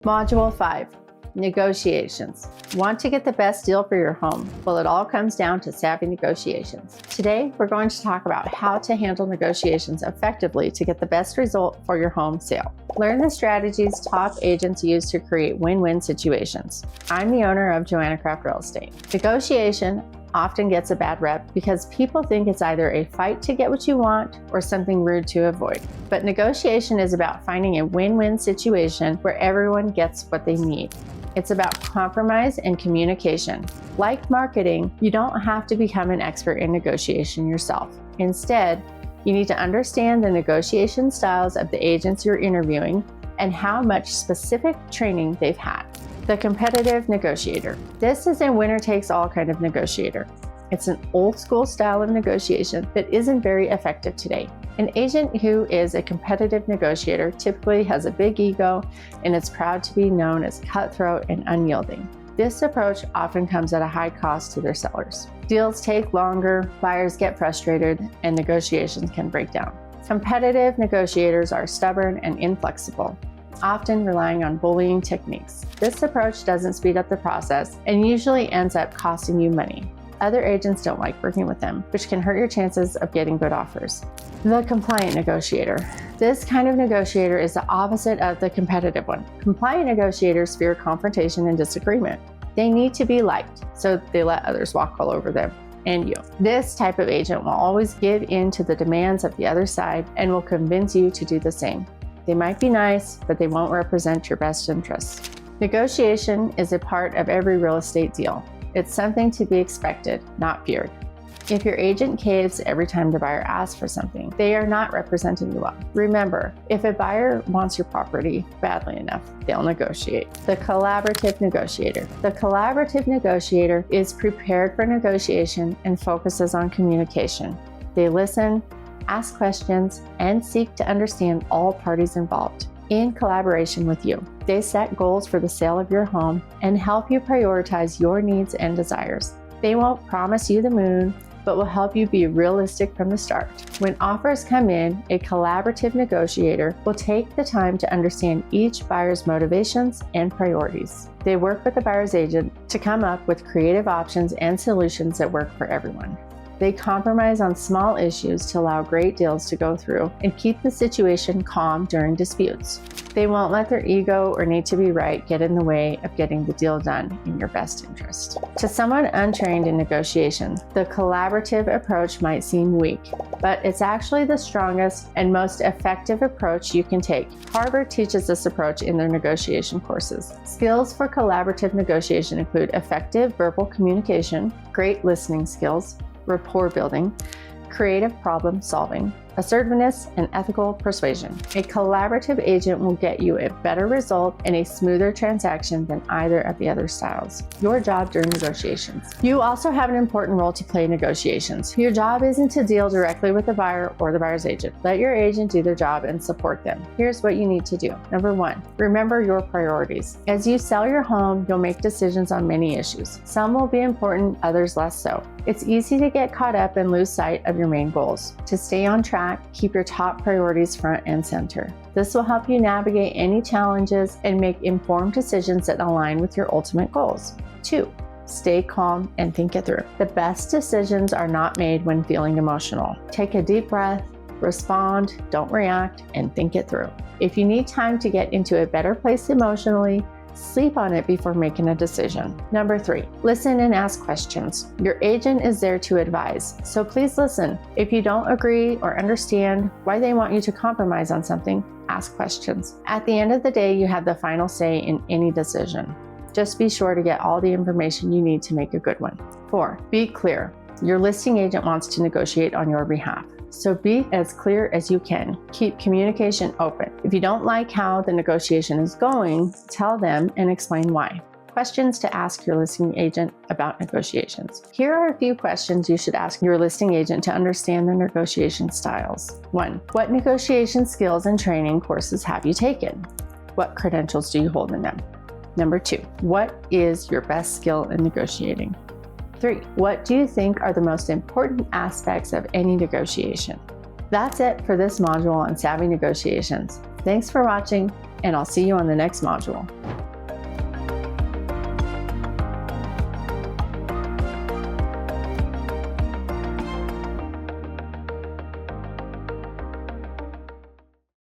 Module 5, Negotiations. Want to get the best deal for your home? Well, it all comes down to savvy negotiations. Today, we're going to talk about how to handle negotiations effectively to get the best result for your home sale. Learn the strategies top agents use to create win-win situations. I'm the owner of Joanna Kraft Real Estate. Negotiation often gets a bad rep because people think it's either a fight to get what you want or something rude to avoid. But negotiation is about finding a win-win situation where everyone gets what they need. It's about compromise and communication. Like marketing, you don't have to become an expert in negotiation yourself. Instead, you need to understand the negotiation styles of the agents you're interviewing and how much specific training they've had. The Competitive Negotiator. This is a winner-takes-all kind of negotiator. It's an old-school style of negotiation that isn't very effective today. An agent who is a competitive negotiator typically has a big ego and is proud to be known as cutthroat and unyielding. This approach often comes at a high cost to their sellers. Deals take longer, buyers get frustrated, and negotiations can break down. Competitive negotiators are stubborn and inflexible, often relying on bullying techniques. This approach doesn't speed up the process and usually ends up costing you money. Other agents don't like working with them, which can hurt your chances of getting good offers. The Compliant Negotiator. This kind of negotiator is the opposite of the competitive one. Compliant negotiators fear confrontation and disagreement. They need to be liked, so they let others walk all over them and you. This type of agent will always give in to the demands of the other side and will convince you to do the same. They might be nice, but they won't represent your best interests. Negotiation is a part of every real estate deal. It's something to be expected, not feared. If your agent caves every time the buyer asks for something, they are not representing you well. Remember, if a buyer wants your property badly enough, they'll negotiate. The Collaborative Negotiator. The Collaborative Negotiator is prepared for negotiation and focuses on communication. They listen, ask questions, and seek to understand all parties involved in collaboration with you. They set goals for the sale of your home and help you prioritize your needs and desires. They won't promise you the moon, but will help you be realistic from the start. When offers come in, a collaborative negotiator will take the time to understand each buyer's motivations and priorities. They work with the buyer's agent to come up with creative options and solutions that work for everyone. They compromise on small issues to allow great deals to go through and keep the situation calm during disputes. They won't let their ego or need to be right get in the way of getting the deal done in your best interest. To someone untrained in negotiation, the collaborative approach might seem weak, but it's actually the strongest and most effective approach you can take. Harvard teaches this approach in their negotiation courses. Skills for collaborative negotiation include effective verbal communication, great listening skills, rapport building, creative problem solving, assertiveness, and ethical persuasion. A collaborative agent will get you a better result and a smoother transaction than either of the other styles. Your job during negotiations. You also have an important role to play in negotiations. Your job isn't to deal directly with the buyer or the buyer's agent. Let your agent do their job and support them. Here's what you need to do. Number 1, remember your priorities. As you sell your home, you'll make decisions on many issues. Some will be important, others less so. It's easy to get caught up and lose sight of your main goals. To stay on track, keep your top priorities front and center. This will help you navigate any challenges and make informed decisions that align with your ultimate goals. 2, stay calm and think it through. The best decisions are not made when feeling emotional. Take a deep breath, respond, don't react, and think it through. If you need time to get into a better place emotionally, sleep on it before making a decision. Number 3, listen and ask questions. Your agent is there to advise, so please listen. If you don't agree or understand why they want you to compromise on something, ask questions. At the end of the day, you have the final say in any decision. Just be sure to get all the information you need to make a good one. 4, be clear. Your listing agent wants to negotiate on your behalf, so be as clear as you can. Keep communication open. If you don't like how the negotiation is going, tell them and explain why. Questions to ask your listing agent about negotiations. Here are a few questions you should ask your listing agent to understand their negotiation styles. 1, what negotiation skills and training courses have you taken? What credentials do you hold in them? Number 2, what is your best skill in negotiating? 3, what do you think are the most important aspects of any negotiation? That's it for this module on savvy negotiations. Thanks for watching. and I'll see you on the next module.